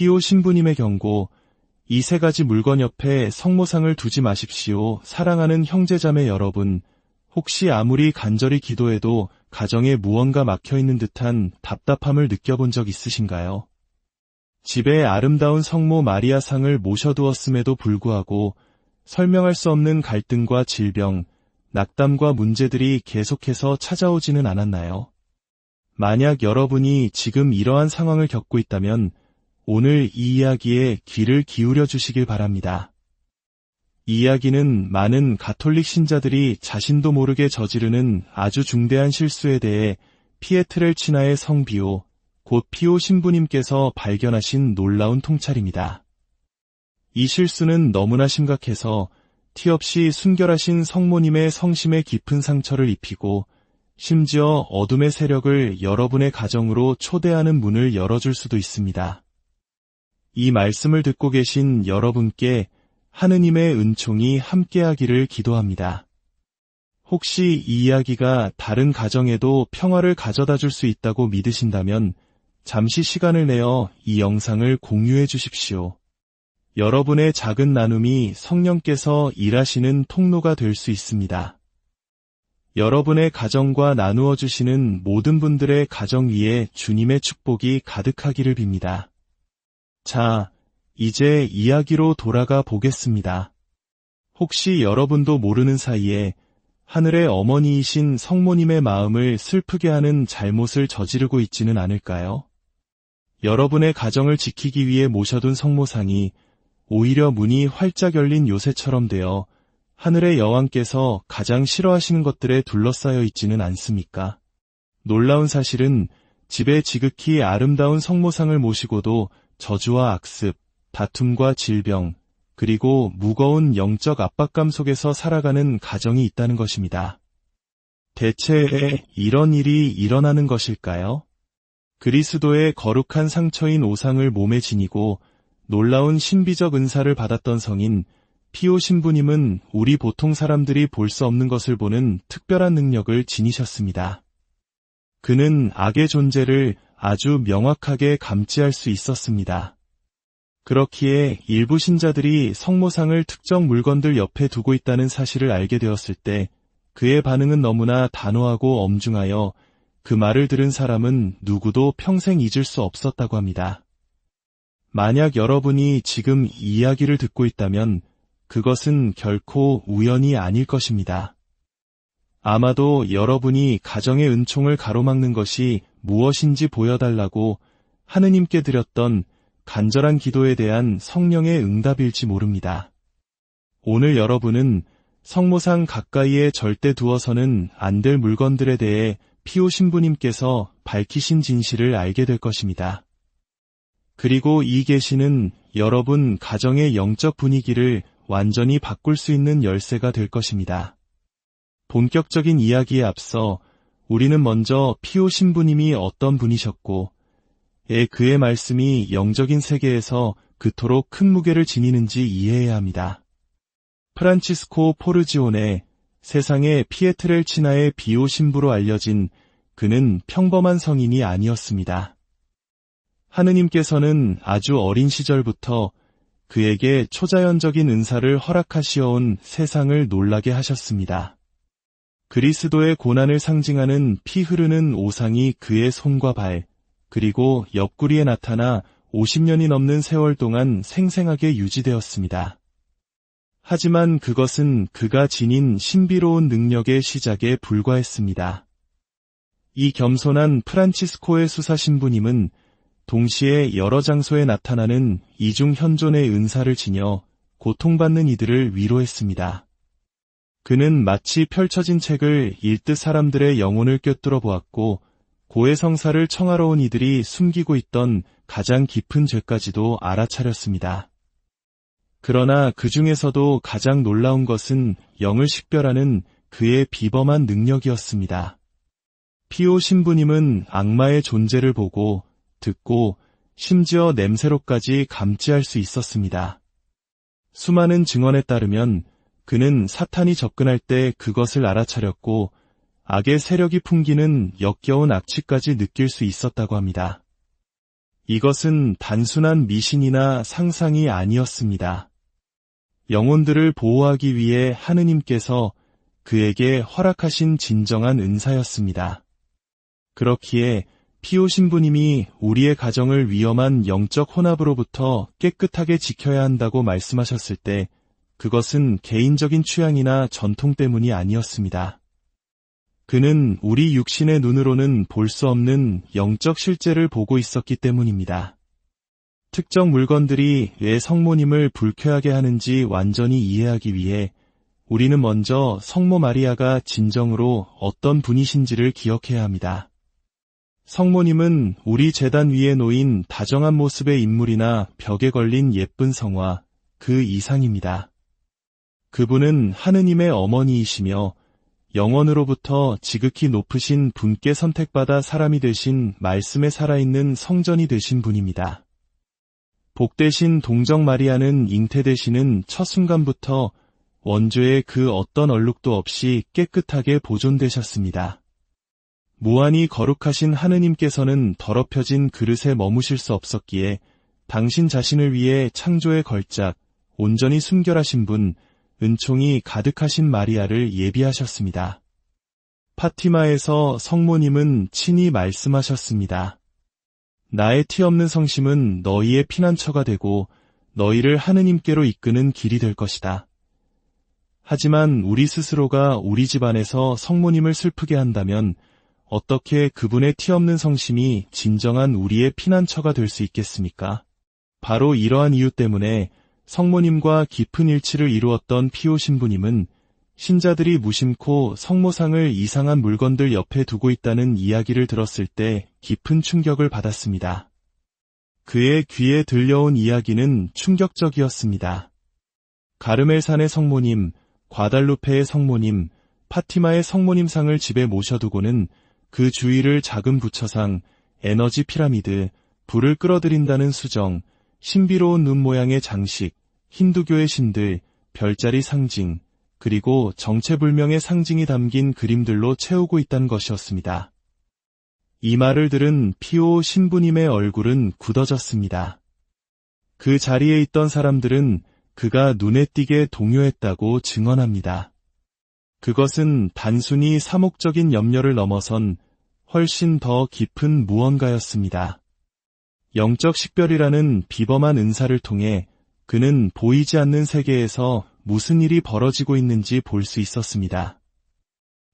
피오 신부님의 경고, 이 세 가지 물건 옆에 성모상을 두지 마십시오. 사랑하는 형제자매 여러분, 혹시 아무리 간절히 기도해도 가정에 무언가 막혀있는 듯한 답답함을 느껴본 적 있으신가요? 집에 아름다운 성모 마리아상을 모셔두었음에도 불구하고 설명할 수 없는 갈등과 질병, 낙담과 문제들이 계속해서 찾아오지는 않았나요? 만약 여러분이 지금 이러한 상황을 겪고 있다면 오늘 이 이야기에 귀를 기울여 주시길 바랍니다. 이 이야기는 많은 가톨릭 신자들이 자신도 모르게 저지르는 아주 중대한 실수에 대해 피에트렐치나의 성비오, 곧 피오 신부님께서 발견하신 놀라운 통찰입니다. 이 실수는 너무나 심각해서 티 없이 순결하신 성모님의 성심에 깊은 상처를 입히고 심지어 어둠의 세력을 여러분의 가정으로 초대하는 문을 열어줄 수도 있습니다. 이 말씀을 듣고 계신 여러분께 하느님의 은총이 함께하기를 기도합니다. 혹시 이 이야기가 다른 가정에도 평화를 가져다 줄 수 있다고 믿으신다면 잠시 시간을 내어 이 영상을 공유해 주십시오. 여러분의 작은 나눔이 성령께서 일하시는 통로가 될 수 있습니다. 여러분의 가정과 나누어 주시는 모든 분들의 가정 위에 주님의 축복이 가득하기를 빕니다. 자, 이제 이야기로 돌아가 보겠습니다. 혹시 여러분도 모르는 사이에 하늘의 어머니이신 성모님의 마음을 슬프게 하는 잘못을 저지르고 있지는 않을까요? 여러분의 가정을 지키기 위해 모셔둔 성모상이 오히려 문이 활짝 열린 요새처럼 되어 하늘의 여왕께서 가장 싫어하시는 것들에 둘러싸여 있지는 않습니까? 놀라운 사실은 집에 지극히 아름다운 성모상을 모시고도 저주와 악습, 다툼과 질병, 그리고 무거운 영적 압박감 속에서 살아가는 가정이 있다는 것입니다. 대체 이런 일이 일어나는 것일까요? 그리스도의 거룩한 상처인 오상을 몸에 지니고 놀라운 신비적 은사를 받았던 성인 피오 신부님은 우리 보통 사람들이 볼 수 없는 것을 보는 특별한 능력을 지니셨습니다. 그는 악의 존재를 아주 명확하게 감지할 수 있었습니다. 그렇기에 일부 신자들이 성모상을 특정 물건들 옆에 두고 있다는 사실을 알게 되었을 때 그의 반응은 너무나 단호하고 엄중하여 그 말을 들은 사람은 누구도 평생 잊을 수 없었다고 합니다. 만약 여러분이 지금 이 이야기를 듣고 있다면 그것은 결코 우연이 아닐 것입니다. 아마도 여러분이 가정의 은총을 가로막는 것이 무엇인지 보여달라고 하느님께 드렸던 간절한 기도에 대한 성령의 응답일지 모릅니다. 오늘 여러분은 성모상 가까이에 절대 두어서는 안 될 물건들에 대해 피오 신부님께서 밝히신 진실을 알게 될 것입니다. 그리고 이 계시는 여러분 가정의 영적 분위기를 완전히 바꿀 수 있는 열쇠가 될 것입니다. 본격적인 이야기에 앞서 우리는 먼저 피오 신부님이 어떤 분이셨고 그의 말씀이 영적인 세계에서 그토록 큰 무게를 지니는지 이해해야 합니다. 프란치스코 포르지오네, 세상의 피에트렐치나의 비오 신부로 알려진 그는 평범한 성인이 아니었습니다. 하느님께서는 아주 어린 시절부터 그에게 초자연적인 은사를 허락하시어온 세상을 놀라게 하셨습니다. 그리스도의 고난을 상징하는 피 흐르는 오상이 그의 손과 발, 그리고 옆구리에 나타나 50년이 넘는 세월 동안 생생하게 유지되었습니다. 하지만 그것은 그가 지닌 신비로운 능력의 시작에 불과했습니다. 이 겸손한 프란치스코의 수사 신부님은 동시에 여러 장소에 나타나는 이중 현존의 은사를 지녀 고통받는 이들을 위로했습니다. 그는 마치 펼쳐진 책을 읽듯 사람들의 영혼을 꿰뚫어 보았고 고해성사를 청하러 온 이들이 숨기고 있던 가장 깊은 죄까지도 알아차렸습니다. 그러나 그 중에서도 가장 놀라운 것은 영을 식별하는 그의 비범한 능력이었습니다. 피오 신부님은 악마의 존재를 보고 듣고 심지어 냄새로까지 감지할 수 있었습니다. 수많은 증언에 따르면 그는 사탄이 접근할 때 그것을 알아차렸고 악의 세력이 풍기는 역겨운 악취까지 느낄 수 있었다고 합니다. 이것은 단순한 미신이나 상상이 아니었습니다. 영혼들을 보호하기 위해 하느님께서 그에게 허락하신 진정한 은사였습니다. 그렇기에 피오 신부님이 우리의 가정을 위험한 영적 혼합으로부터 깨끗하게 지켜야 한다고 말씀하셨을 때 그것은 개인적인 취향이나 전통 때문이 아니었습니다. 그는 우리 육신의 눈으로는 볼 수 없는 영적 실제를 보고 있었기 때문입니다. 특정 물건들이 왜 성모님을 불쾌하게 하는지 완전히 이해하기 위해 우리는 먼저 성모 마리아가 진정으로 어떤 분이신지를 기억해야 합니다. 성모님은 우리 제단 위에 놓인 다정한 모습의 인물이나 벽에 걸린 예쁜 성화, 그 이상입니다. 그분은 하느님의 어머니이시며 영원으로부터 지극히 높으신 분께 선택받아 사람이 되신 말씀에 살아있는 성전이 되신 분입니다. 복되신 동정 마리아는 잉태되시는 첫 순간부터 원죄의 그 어떤 얼룩도 없이 깨끗하게 보존되셨습니다. 무한히 거룩하신 하느님께서는 더럽혀진 그릇에 머무실 수 없었기에 당신 자신을 위해 창조의 걸작, 온전히 순결하신 분, 은총이 가득하신 마리아를 예비하셨습니다. 파티마에서 성모님은 친히 말씀하셨습니다. 나의 티 없는 성심은 너희의 피난처가 되고 너희를 하느님께로 이끄는 길이 될 것이다. 하지만 우리 스스로가 우리 집안에서 성모님을 슬프게 한다면 어떻게 그분의 티 없는 성심이 진정한 우리의 피난처가 될 수 있겠습니까? 바로 이러한 이유 때문에 성모님과 깊은 일치를 이루었던 피오 신부님은 신자들이 무심코 성모상을 이상한 물건들 옆에 두고 있다는 이야기를 들었을 때 깊은 충격을 받았습니다. 그의 귀에 들려온 이야기는 충격적이었습니다. 가르멜산의 성모님, 과달루페의 성모님, 파티마의 성모님상을 집에 모셔두고는 그 주위를 작은 부처상, 에너지 피라미드, 불을 끌어들인다는 수정, 신비로운 눈 모양의 장식, 힌두교의 신들, 별자리 상징, 그리고 정체불명의 상징이 담긴 그림들로 채우고 있다는 것이었습니다. 이 말을 들은 피오 신부님의 얼굴은 굳어졌습니다. 그 자리에 있던 사람들은 그가 눈에 띄게 동요했다고 증언합니다. 그것은 단순히 사목적인 염려를 넘어선 훨씬 더 깊은 무언가였습니다. 영적 식별이라는 비범한 은사를 통해 그는 보이지 않는 세계에서 무슨 일이 벌어지고 있는지 볼 수 있었습니다.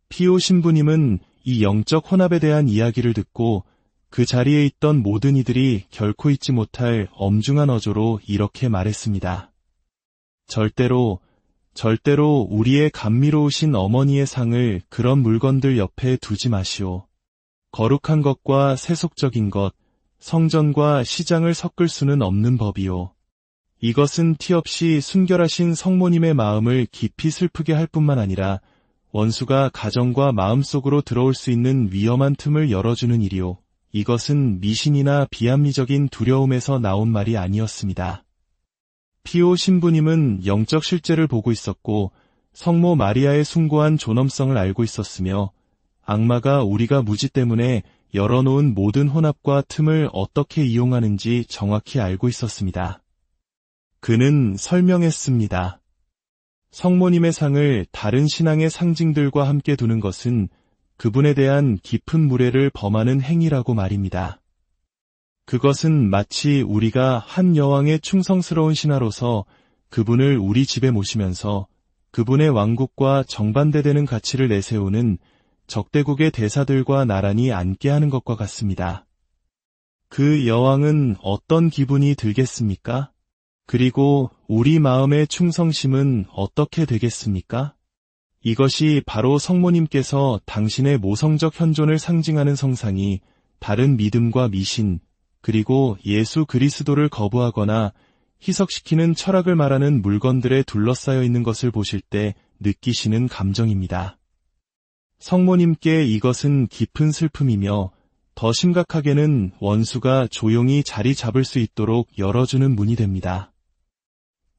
피오 신부님은 이 영적 혼합에 대한 이야기를 듣고 그 자리에 있던 모든 이들이 결코 잊지 못할 엄중한 어조로 이렇게 말했습니다. 절대로 우리의 감미로우신 어머니의 상을 그런 물건들 옆에 두지 마시오. 거룩한 것과 세속적인 것, 성전과 시장을 섞을 수는 없는 법이오. 이것은 티 없이 순결하신 성모님의 마음을 깊이 슬프게 할 뿐만 아니라 원수가 가정과 마음속으로 들어올 수 있는 위험한 틈을 열어주는 일이오. 이것은 미신이나 비합리적인 두려움에서 나온 말이 아니었습니다. 피오 신부님은 영적 실제를 보고 있었고 성모 마리아의 숭고한 존엄성을 알고 있었으며 악마가 우리가 무지 때문에 열어놓은 모든 혼합과 틈을 어떻게 이용하는지 정확히 알고 있었습니다. 그는 설명했습니다. 성모님의 상을 다른 신앙의 상징들과 함께 두는 것은 그분에 대한 깊은 무례를 범하는 행위라고 말입니다. 그것은 마치 우리가 한 여왕의 충성스러운 신하로서 그분을 우리 집에 모시면서 그분의 왕국과 정반대되는 가치를 내세우는 적대국의 대사들과 나란히 앉게 하는 것과 같습니다. 그 여왕은 어떤 기분이 들겠습니까? 그리고 우리 마음의 충성심은 어떻게 되겠습니까? 이것이 바로 성모님께서 당신의 모성적 현존을 상징하는 성상이 다른 믿음과 미신, 그리고 예수 그리스도를 거부하거나 희석시키는 철학을 말하는 물건들에 둘러싸여 있는 것을 보실 때 느끼시는 감정입니다. 성모님께 이것은 깊은 슬픔이며 더 심각하게는 원수가 조용히 자리 잡을 수 있도록 열어주는 문이 됩니다.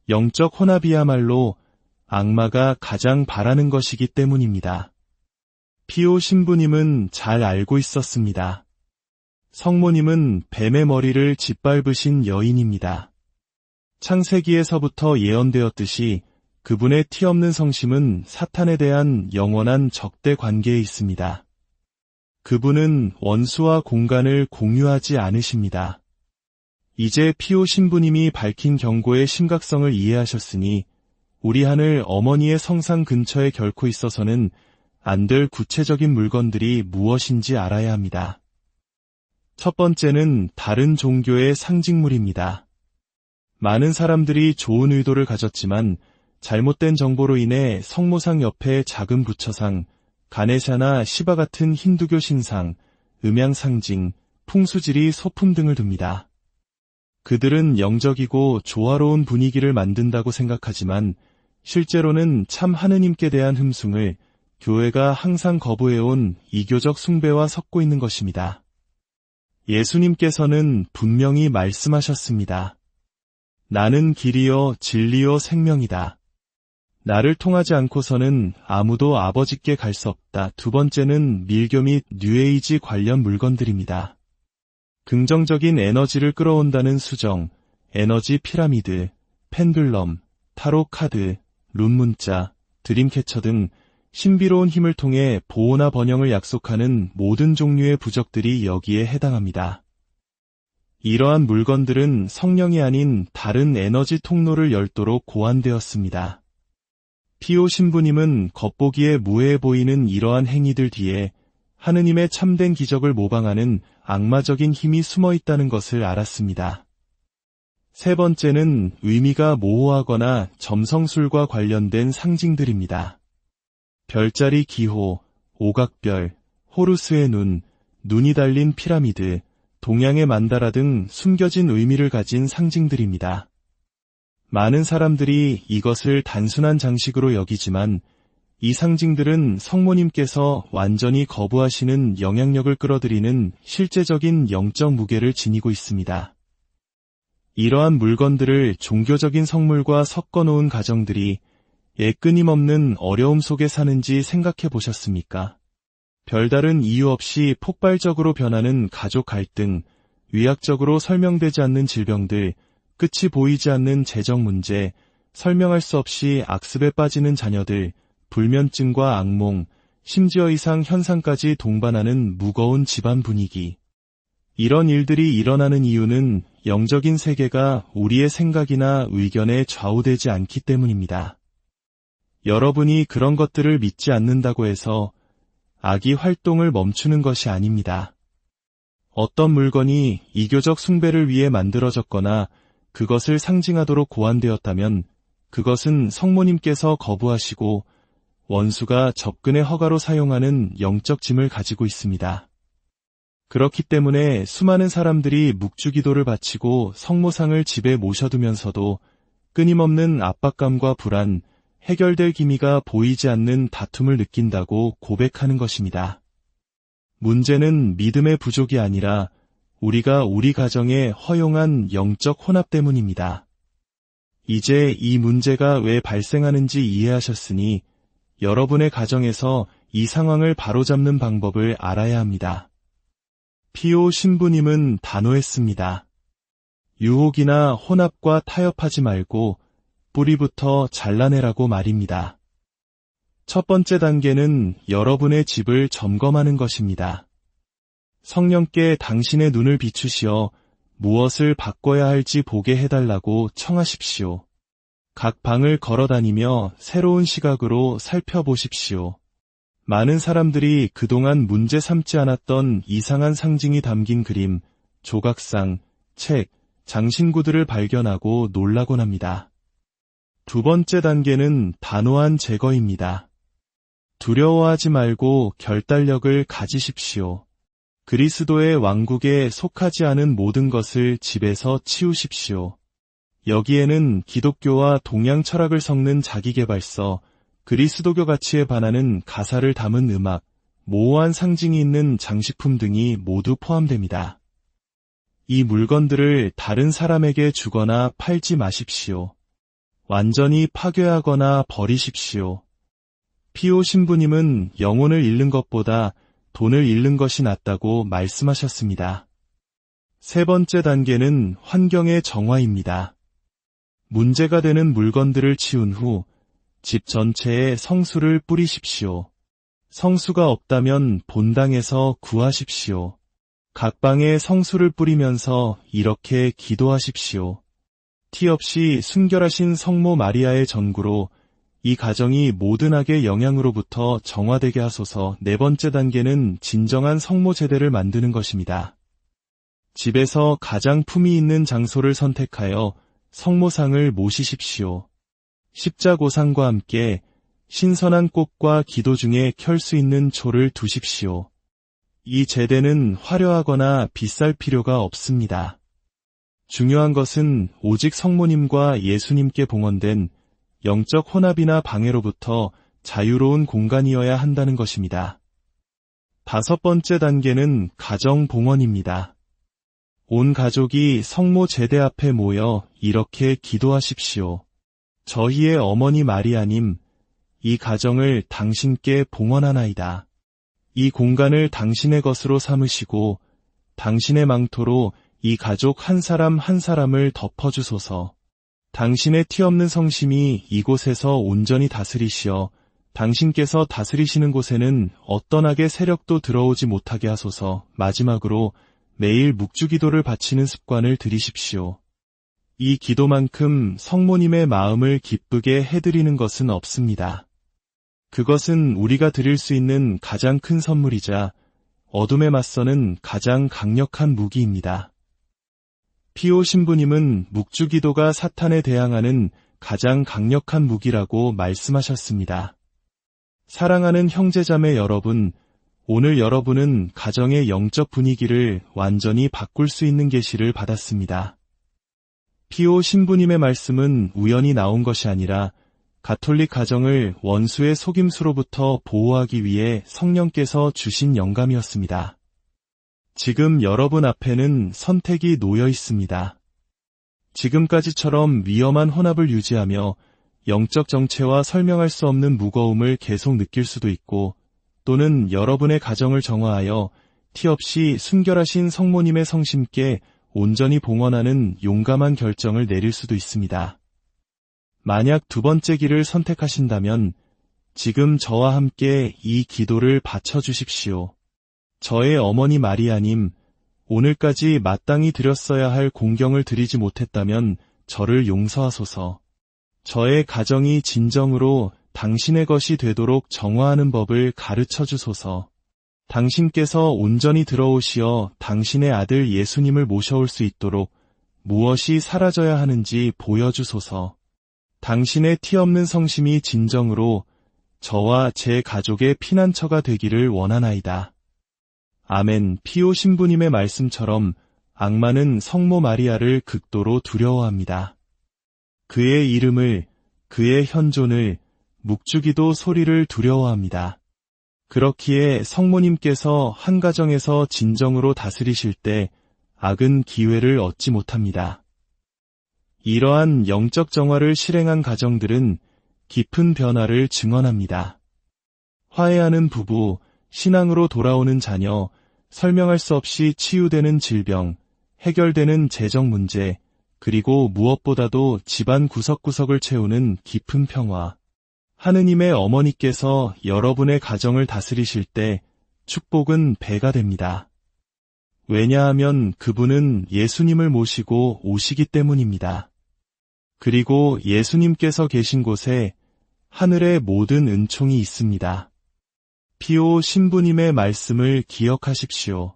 영적 혼합이야말로 악마가 가장 바라는 것이기 때문입니다. 피오 신부님은 잘 알고 있었습니다. 성모님은 뱀의 머리를 짓밟으신 여인입니다. 창세기에서부터 예언되었듯이 그분의 티없는 성심은 사탄에 대한 영원한 적대 관계에 있습니다. 그분은 원수와 공간을 공유하지 않으십니다. 이제 피오 신부님이 밝힌 경고의 심각성을 이해하셨으니 우리 하늘 어머니의 성상 근처에 결코 있어서는 안 될 구체적인 물건들이 무엇인지 알아야 합니다. 첫 번째는 다른 종교의 상징물입니다. 많은 사람들이 좋은 의도를 가졌지만 잘못된 정보로 인해 성모상 옆에 작은 부처상, 가네샤나 시바 같은 힌두교 신상, 음양 상징, 풍수지리 소품 등을 둡니다. 그들은 영적이고 조화로운 분위기를 만든다고 생각하지만 실제로는 참 하느님께 대한 흠숭을 교회가 항상 거부해온 이교적 숭배와 섞고 있는 것입니다. 예수님께서는 분명히 말씀하셨습니다. 나는 길이요 진리요 생명이다. 나를 통하지 않고서는 아무도 아버지께 갈 수 없다. 두 번째는 밀교 및 뉴에이지 관련 물건들입니다. 긍정적인 에너지를 끌어온다는 수정, 에너지 피라미드, 펜뷸럼, 타로 카드, 룬 문자, 드림캐쳐 등 신비로운 힘을 통해 보호나 번영을 약속하는 모든 종류의 부적들이 여기에 해당합니다. 이러한 물건들은 성령이 아닌 다른 에너지 통로를 열도록 고안되었습니다. 피오 신부님은 겉보기에 무해해 보이는 이러한 행위들 뒤에 하느님의 참된 기적을 모방하는 악마적인 힘이 숨어 있다는 것을 알았습니다. 세 번째는 의미가 모호하거나 점성술과 관련된 상징들입니다. 별자리 기호, 오각별, 호루스의 눈, 눈이 달린 피라미드, 동양의 만다라 등 숨겨진 의미를 가진 상징들입니다. 많은 사람들이 이것을 단순한 장식으로 여기지만 이 상징들은 성모님께서 완전히 거부하시는 영향력을 끌어들이는 실제적인 영적 무게를 지니고 있습니다. 이러한 물건들을 종교적인 성물과 섞어놓은 가정들이 끊임없는 어려움 속에 사는지 생각해 보셨습니까? 별다른 이유 없이 폭발적으로 변하는 가족 갈등, 의학적으로 설명되지 않는 질병들, 끝이 보이지 않는 재정 문제, 설명할 수 없이 악습에 빠지는 자녀들, 불면증과 악몽, 심지어 이상 현상까지 동반하는 무거운 집안 분위기. 이런 일들이 일어나는 이유는 영적인 세계가 우리의 생각이나 의견에 좌우되지 않기 때문입니다. 여러분이 그런 것들을 믿지 않는다고 해서 악이 활동을 멈추는 것이 아닙니다. 어떤 물건이 이교적 숭배를 위해 만들어졌거나 그것을 상징하도록 고안되었다면 그것은 성모님께서 거부하시고 원수가 접근의 허가로 사용하는 영적 짐을 가지고 있습니다. 그렇기 때문에 수많은 사람들이 묵주기도를 바치고 성모상을 집에 모셔두면서도 끊임없는 압박감과 불안, 해결될 기미가 보이지 않는 다툼을 느낀다고 고백하는 것입니다. 문제는 믿음의 부족이 아니라 우리가 우리 가정에 허용한 영적 혼합 때문입니다. 이제 이 문제가 왜 발생하는지 이해하셨으니 여러분의 가정에서 이 상황을 바로잡는 방법을 알아야 합니다. 피오 신부님은 단호했습니다. 유혹이나 혼합과 타협하지 말고 뿌리부터 잘라내라고 말입니다. 첫 번째 단계는 여러분의 집을 점검하는 것입니다. 성령께 당신의 눈을 비추시어 무엇을 바꿔야 할지 보게 해달라고 청하십시오. 각 방을 걸어다니며 새로운 시각으로 살펴보십시오. 많은 사람들이 그동안 문제 삼지 않았던 이상한 상징이 담긴 그림, 조각상, 책, 장신구들을 발견하고 놀라곤 합니다. 두 번째 단계는 단호한 제거입니다. 두려워하지 말고 결단력을 가지십시오. 그리스도의 왕국에 속하지 않은 모든 것을 집에서 치우십시오. 여기에는 기독교와 동양 철학을 섞는 자기계발서, 그리스도교 가치에 반하는 가사를 담은 음악, 모호한 상징이 있는 장식품 등이 모두 포함됩니다. 이 물건들을 다른 사람에게 주거나 팔지 마십시오. 완전히 파괴하거나 버리십시오. 피오 신부님은 영혼을 잃는 것보다 돈을 잃는 것이 낫다고 말씀하셨습니다. 세 번째 단계는 환경의 정화입니다. 문제가 되는 물건들을 치운 후 집 전체에 성수를 뿌리십시오. 성수가 없다면 본당에서 구하십시오. 각 방에 성수를 뿌리면서 이렇게 기도하십시오. 티 없이 순결하신 성모 마리아의 전구로 이 가정이 모든 악의 영향으로부터 정화되게 하소서. 네 번째 단계는 진정한 성모 제대를 만드는 것입니다. 집에서 가장 품위 있는 장소를 선택하여 성모상을 모시십시오. 십자고상과 함께 신선한 꽃과 기도 중에 켤 수 있는 초를 두십시오. 이 제대는 화려하거나 비쌀 필요가 없습니다. 중요한 것은 오직 성모님과 예수님께 봉헌된 영적 혼합이나 방해로부터 자유로운 공간이어야 한다는 것입니다. 다섯 번째 단계는 가정 봉헌입니다. 온 가족이 성모 제대 앞에 모여 이렇게 기도하십시오. 저희의 어머니 마리아님, 이 가정을 당신께 봉헌하나이다. 이 공간을 당신의 것으로 삼으시고 당신의 망토로 이 가족 한 사람 한 사람을 덮어주소서. 당신의 티 없는 성심이 이곳에서 온전히 다스리시어 당신께서 다스리시는 곳에는 어떤 악의 세력도 들어오지 못하게 하소서. 마지막으로 매일 묵주기도를 바치는 습관을 들이십시오. 이 기도만큼 성모님의 마음을 기쁘게 해드리는 것은 없습니다. 그것은 우리가 드릴 수 있는 가장 큰 선물이자 어둠에 맞서는 가장 강력한 무기입니다. 피오 신부님은 묵주기도가 사탄에 대항하는 가장 강력한 무기라고 말씀하셨습니다. 사랑하는 형제자매 여러분, 오늘 여러분은 가정의 영적 분위기를 완전히 바꿀 수 있는 계시를 받았습니다. 피오 신부님의 말씀은 우연히 나온 것이 아니라 가톨릭 가정을 원수의 속임수로부터 보호하기 위해 성령께서 주신 영감이었습니다. 지금 여러분 앞에는 선택이 놓여 있습니다. 지금까지처럼 위험한 혼합을 유지하며 영적 정체와 설명할 수 없는 무거움을 계속 느낄 수도 있고, 또는 여러분의 가정을 정화하여 티 없이 순결하신 성모님의 성심께 온전히 봉헌하는 용감한 결정을 내릴 수도 있습니다. 만약 두 번째 길을 선택하신다면 지금 저와 함께 이 기도를 바쳐주십시오. 저의 어머니 마리아님, 오늘까지 마땅히 드렸어야 할 공경을 드리지 못했다면 저를 용서하소서. 저의 가정이 진정으로 당신의 것이 되도록 정화하는 법을 가르쳐 주소서. 당신께서 온전히 들어오시어 당신의 아들 예수님을 모셔올 수 있도록 무엇이 사라져야 하는지 보여주소서. 당신의 티 없는 성심이 진정으로 저와 제 가족의 피난처가 되기를 원하나이다. 아멘. 피오 신부님의 말씀처럼 악마는 성모 마리아를 극도로 두려워합니다. 그의 이름을, 그의 현존을, 묵주기도 소리를 두려워합니다. 그렇기에 성모님께서 한 가정에서 진정으로 다스리실 때 악은 기회를 얻지 못합니다. 이러한 영적 정화를 실행한 가정들은 깊은 변화를 증언합니다. 화해하는 부부, 신앙으로 돌아오는 자녀, 설명할 수 없이 치유되는 질병, 해결되는 재정 문제, 그리고 무엇보다도 집안 구석구석을 채우는 깊은 평화. 하느님의 어머니께서 여러분의 가정을 다스리실 때 축복은 배가 됩니다. 왜냐하면 그분은 예수님을 모시고 오시기 때문입니다. 그리고 예수님께서 계신 곳에 하늘의 모든 은총이 있습니다. 피오 신부님의 말씀을 기억하십시오.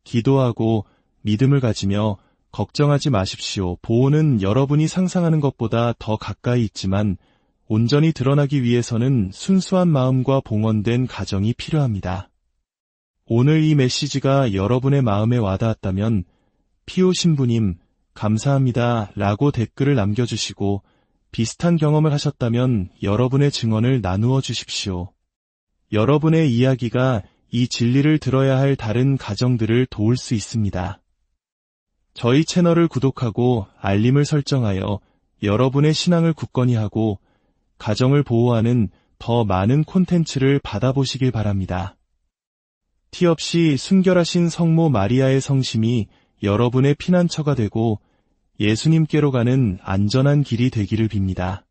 기도하고 믿음을 가지며 걱정하지 마십시오. 보호는 여러분이 상상하는 것보다 더 가까이 있지만 온전히 드러나기 위해서는 순수한 마음과 봉헌된 가정이 필요합니다. 오늘 이 메시지가 여러분의 마음에 와닿았다면 피오 신부님 감사합니다 라고 댓글을 남겨주시고, 비슷한 경험을 하셨다면 여러분의 증언을 나누어 주십시오. 여러분의 이야기가 이 진리를 들어야 할 다른 가정들을 도울 수 있습니다. 저희 채널을 구독하고 알림을 설정하여 여러분의 신앙을 굳건히 하고 가정을 보호하는 더 많은 콘텐츠를 받아보시길 바랍니다. 티 없이 순결하신 성모 마리아의 성심이 여러분의 피난처가 되고 예수님께로 가는 안전한 길이 되기를 빕니다.